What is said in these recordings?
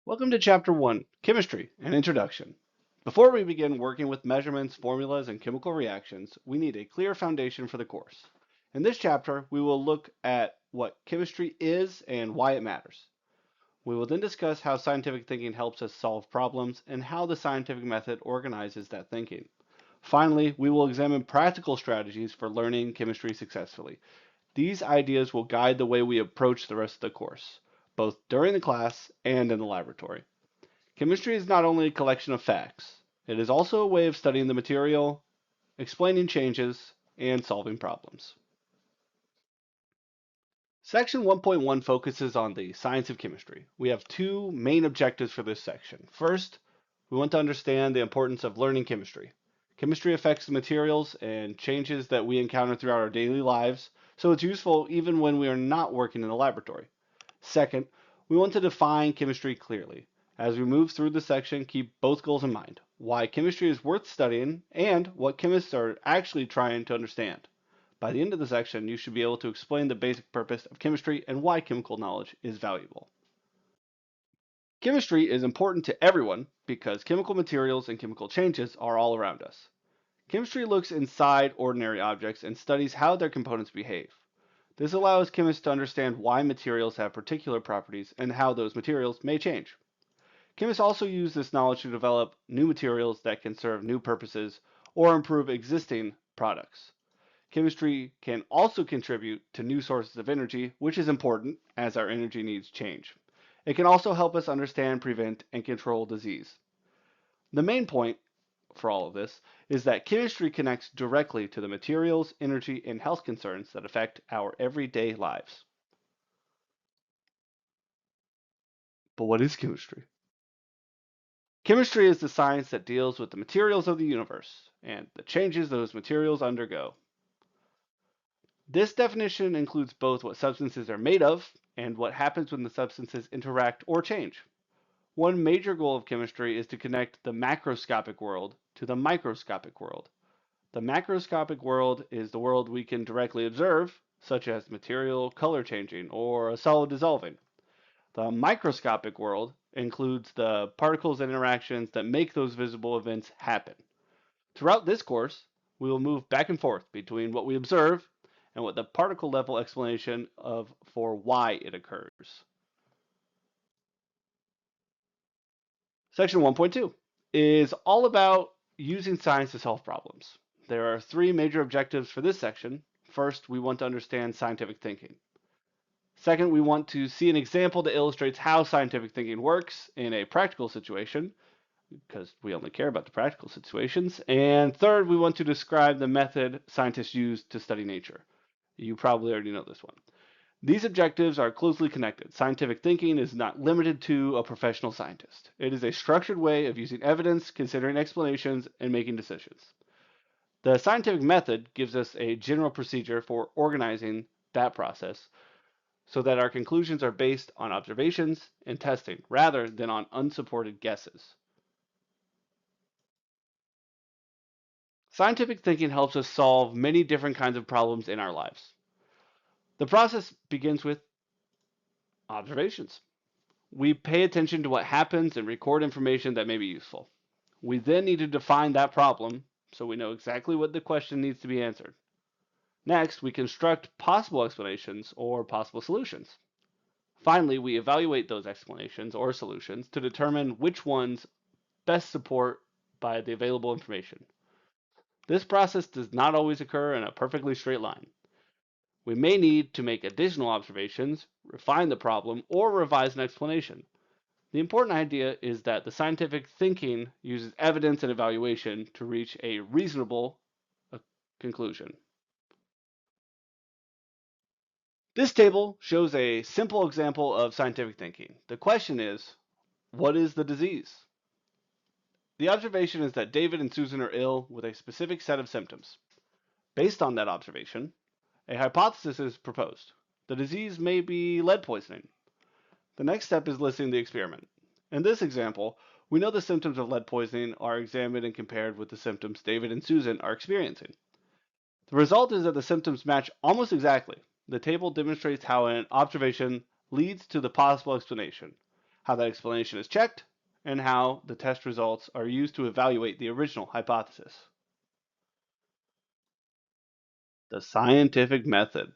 Welcome to Chapter 1, Chemistry, an Introduction. Before we begin working with measurements, formulas, and chemical reactions, we need a clear foundation for the course. In this chapter, we will look at what chemistry is and why it matters. We will then discuss how scientific thinking helps us solve problems and how the scientific method organizes that thinking. Finally, we will examine practical strategies for learning chemistry successfully. These ideas will guide the way we approach the rest of the course, both during the class and in the laboratory. Chemistry is not only a collection of facts, it is also a way of studying the material, explaining changes, and solving problems. Section 1.1 focuses on the science of chemistry. We have two main objectives for this section. First, we want to understand the importance of learning chemistry. Chemistry affects the materials and changes that we encounter throughout our daily lives, so it's useful even when we are not working in the laboratory. Second, we want to define chemistry clearly. As we move through the section, keep both goals in mind: why chemistry is worth studying and what chemists are actually trying to understand. By the end of the section, you should be able to explain the basic purpose of chemistry and why chemical knowledge is valuable. Chemistry is important to everyone because chemical materials and chemical changes are all around us. Chemistry looks inside ordinary objects and studies how their components behave. This allows chemists to understand why materials have particular properties and how those materials may change. Chemists also use this knowledge to develop new materials that can serve new purposes or improve existing products. Chemistry can also contribute to new sources of energy, which is important as our energy needs change. It can also help us understand, prevent, and control disease. The main point for all of this is that chemistry connects directly to the materials, energy, and health concerns that affect our everyday lives. But what is chemistry? Chemistry is the science that deals with the materials of the universe and the changes those materials undergo. This definition includes both what substances are made of and what happens when the substances interact or change. One major goal of chemistry is to connect the macroscopic world to the microscopic world. The macroscopic world is the world we can directly observe, such as material color changing or a solid dissolving. The microscopic world includes the particles and interactions that make those visible events happen. Throughout this course, we will move back and forth between what we observe and what the particle level explanation of for why it occurs. Section 1.2 is all about using science to solve problems. There are three major objectives for this section. First, we want to understand scientific thinking. Second, we want to see an example that illustrates how scientific thinking works in a practical situation, because we only care about the practical situations. And third, we want to describe the method scientists use to study nature. You probably already know this one. These objectives are closely connected. Scientific thinking is not limited to a professional scientist. It is a structured way of using evidence, considering explanations, and making decisions. The scientific method gives us a general procedure for organizing that process so that our conclusions are based on observations and testing rather than on unsupported guesses. Scientific thinking helps us solve many different kinds of problems in our lives. The process begins with observations. We pay attention to what happens and record information that may be useful. We then need to define that problem so we know exactly what the question needs to be answered. Next, we construct possible explanations or possible solutions. Finally, we evaluate those explanations or solutions to determine which ones best support by the available information. This process does not always occur in a perfectly straight line. We may need to make additional observations, refine the problem, or revise an explanation. The important idea is that the scientific thinking uses evidence and evaluation to reach a reasonable conclusion. This table shows a simple example of scientific thinking. The question is, what is the disease? The observation is that David and Susan are ill with a specific set of symptoms. Based on that observation, a hypothesis is proposed. The disease may be lead poisoning. The next step is listing the experiment. In this example, we know the symptoms of lead poisoning are examined and compared with the symptoms David and Susan are experiencing. The result is that the symptoms match almost exactly. The table demonstrates how an observation leads to the possible explanation. how that explanation is checked, and how the test results are used to evaluate the original hypothesis. The scientific method.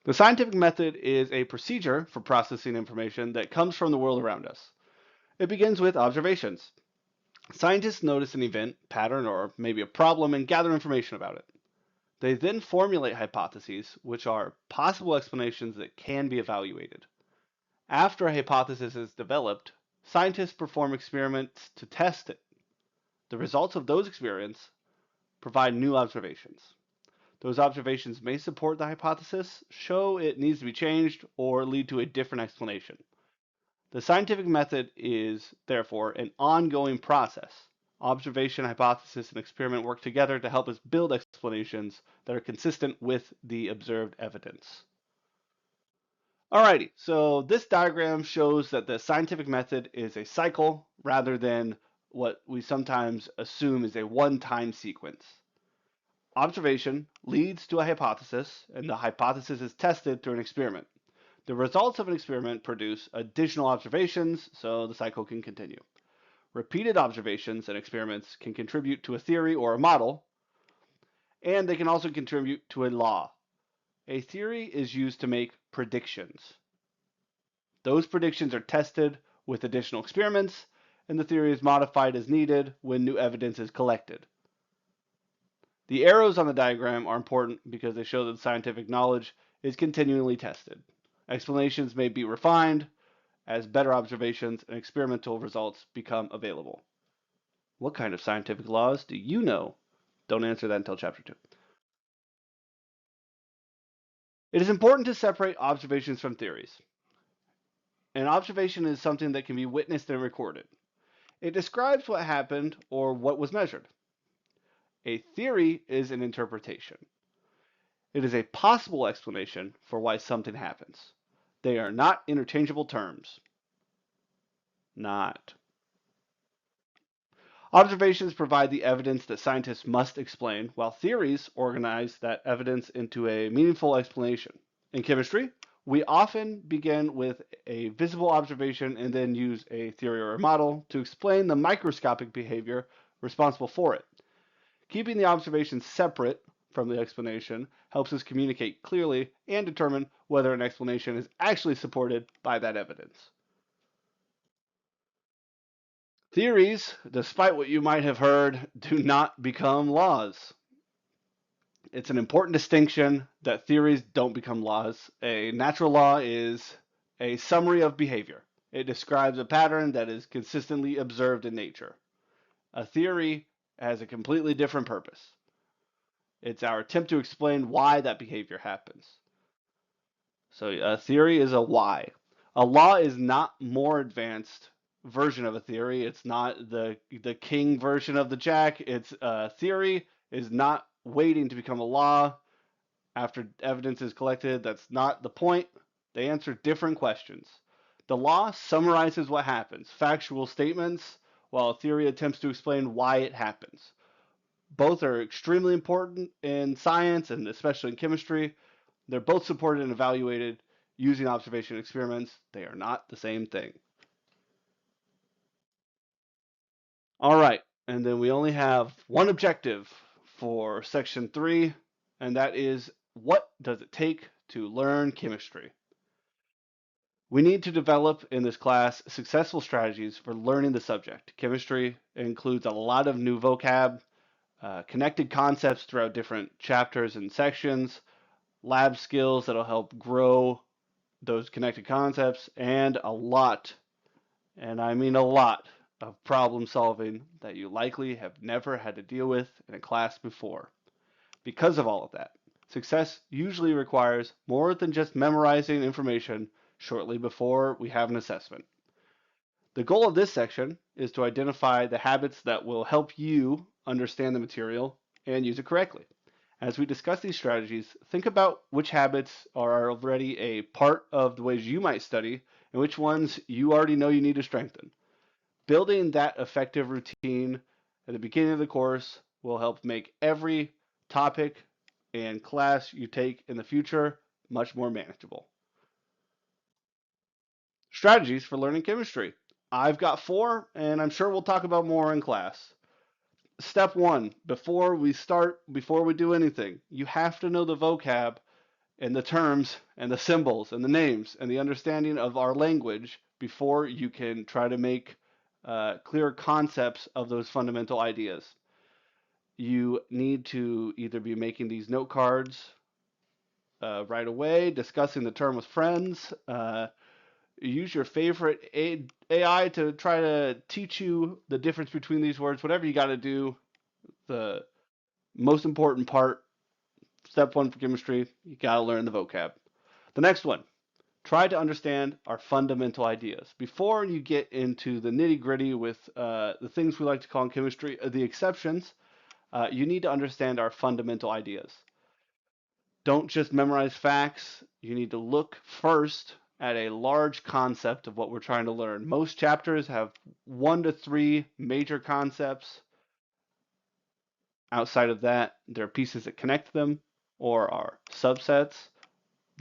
The scientific method is a procedure for processing information that comes from the world around us. It begins with observations. Scientists notice an event, pattern, or maybe a problem and gather information about it. They then formulate hypotheses, which are possible explanations that can be evaluated. After a hypothesis is developed, scientists perform experiments to test it. The results of those experiments provide new observations. Those observations may support the hypothesis, show it needs to be changed, or lead to a different explanation. The scientific method is, therefore, an ongoing process. Observation, hypothesis, and experiment work together to help us build explanations that are consistent with the observed evidence. Alrighty, so this diagram shows that the scientific method is a cycle rather than what we sometimes assume is a one-time sequence. Observation leads to a hypothesis, and the hypothesis is tested through an experiment. The results of an experiment produce additional observations, so the cycle can continue. Repeated observations and experiments can contribute to a theory or a model, and they can also contribute to a law. A theory is used to make predictions. Those predictions are tested with additional experiments, and the theory is modified as needed when new evidence is collected. The arrows on the diagram are important because they show that scientific knowledge is continually tested. Explanations may be refined as better observations and experimental results become available. What kind of scientific laws do you know? Don't answer that until chapter 2. It is important to separate observations from theories. An observation is something that can be witnessed and recorded. It describes what happened or what was measured. A theory is an interpretation. It is a possible explanation for why something happens. They are not interchangeable terms. Not. Observations provide the evidence that scientists must explain, while theories organize that evidence into a meaningful explanation. In chemistry, we often begin with a visible observation and then use a theory or a model to explain the microscopic behavior responsible for it. Keeping the observation separate from the explanation helps us communicate clearly and determine whether an explanation is actually supported by that evidence. Theories, despite what you might have heard, do not become laws. It's an important distinction that theories don't become laws. A natural law is a summary of behavior. It describes a pattern that is consistently observed in nature. A theory has a completely different purpose. It's our attempt to explain why that behavior happens. So a theory is a why. A law is not more advanced version of a theory. It's not the king version of the jack. It's a theory is not waiting to become a law after evidence is collected. That's not the point. They answer different questions. The law summarizes what happens, factual statements, while a theory attempts to explain why it happens. Both are extremely important in science and especially in chemistry. They're both supported and evaluated using observation experiments. They are not the same thing. All right, and then we only have one objective for section 3, and that is, what does it take to learn chemistry? We need to develop in this class successful strategies for learning the subject. Chemistry includes a lot of new vocab, connected concepts throughout different chapters and sections, lab skills that'll help grow those connected concepts, and a lot, and I mean a lot, of problem solving that you likely have never had to deal with in a class before. Because of all of that, success usually requires more than just memorizing information shortly before we have an assessment. The goal of this section is to identify the habits that will help you understand the material and use it correctly. As we discuss these strategies, think about which habits are already a part of the ways you might study and which ones you already know you need to strengthen. Building that effective routine at the beginning of the course will help make every topic and class you take in the future much more manageable. Strategies for learning chemistry. I've got 4, and I'm sure we'll talk about more in class. Step 1, before we do anything, you have to know the vocab and the terms and the symbols and the names and the understanding of our language before you can try to make clear concepts of those fundamental ideas. You need to either be making these note cards right away, discussing the term with friends, use your favorite AI to try to teach you the difference between these words, whatever you got to do. The most important part, step 1 for chemistry, you got to learn the vocab. The next one, try to understand our fundamental ideas. Before you get into the nitty gritty with the things we like to call in chemistry, the exceptions, you need to understand our fundamental ideas. Don't just memorize facts. You need to look first at a large concept of what we're trying to learn. Most chapters have 1 to 3 major concepts. Outside of that, there are pieces that connect them or are subsets.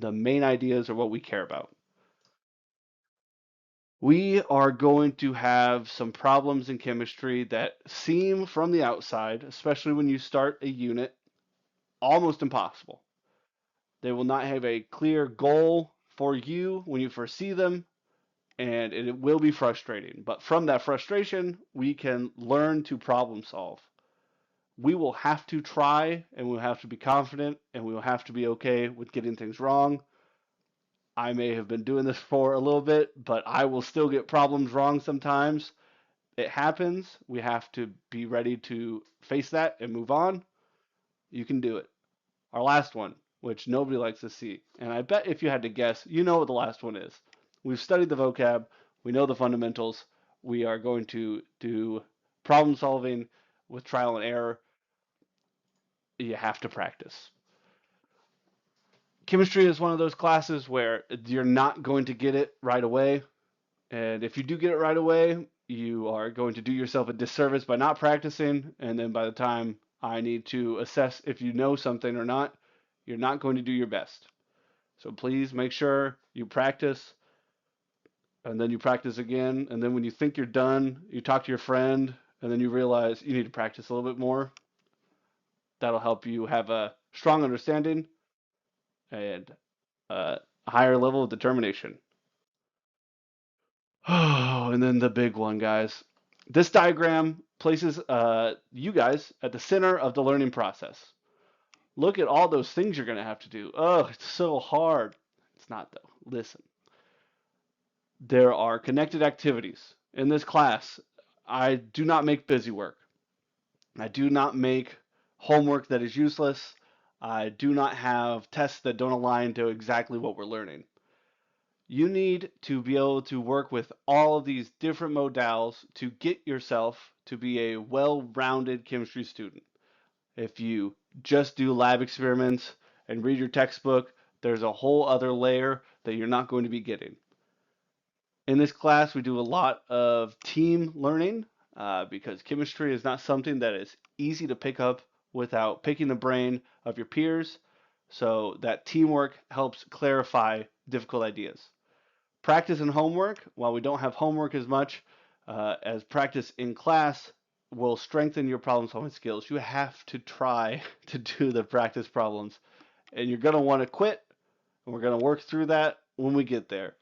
The main ideas are what we care about. We are going to have some problems in chemistry that seem from the outside, especially when you start a unit, almost impossible. They will not have a clear goal for you when you first see them, and it will be frustrating. But from that frustration, we can learn to problem solve. We will have to try, and we'll have to be confident, and we will have to be okay with getting things wrong. I may have been doing this for a little bit, but I will still get problems wrong sometimes. It happens. We have to be ready to face that and move on. You can do it. Our last one, which nobody likes to see, and I bet if you had to guess, you know what the last one is. We've studied the vocab. We know the fundamentals. We are going to do problem solving with trial and error. You have to practice. Chemistry is one of those classes where you're not going to get it right away. And if you do get it right away, you are going to do yourself a disservice by not practicing. And then by the time I need to assess if you know something or not, you're not going to do your best. So please make sure you practice and then you practice again. And then when you think you're done, you talk to your friend and then you realize you need to practice a little bit more. That'll help you have a strong understanding and a higher level of determination. Oh, and then the big one, guys. This diagram places you guys at the center of the learning process. Look at all those things you're going to have to do. Oh, it's so hard. It's not, though. Listen. There are connected activities. In this class, I do not make busy work. I do not make homework that is useless. I do not have tests that don't align to exactly what we're learning. You need to be able to work with all of these different modals to get yourself to be a well-rounded chemistry student. If you just do lab experiments and read your textbook, there's a whole other layer that you're not going to be getting. In this class, we do a lot of team learning because chemistry is not something that is easy to pick up without picking the brain of your peers. So that teamwork helps clarify difficult ideas. Practice and homework, while we don't have homework as much as practice in class, will strengthen your problem solving skills. You have to try to do the practice problems, and you're going to want to quit, and we're going to work through that when we get there.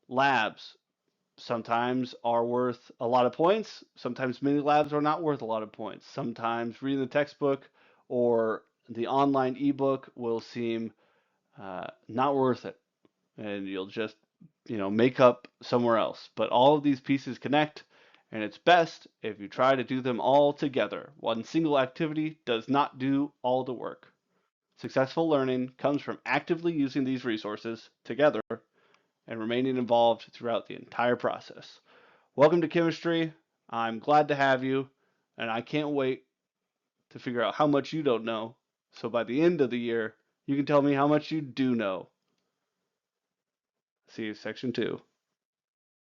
Labs sometimes are worth a lot of points, sometimes mini labs are not worth a lot of points. Sometimes reading the textbook or the online ebook will seem not worth it, and you'll just make up somewhere else. But all of these pieces connect, and it's best if you try to do them all together. One single activity does not do all the work. Successful learning comes from actively using these resources together and remaining involved throughout the entire process. Welcome to chemistry. I'm glad to have you, and I can't wait to figure out how much you don't know. So by the end of the year, you can tell me how much you do know. See you section 2.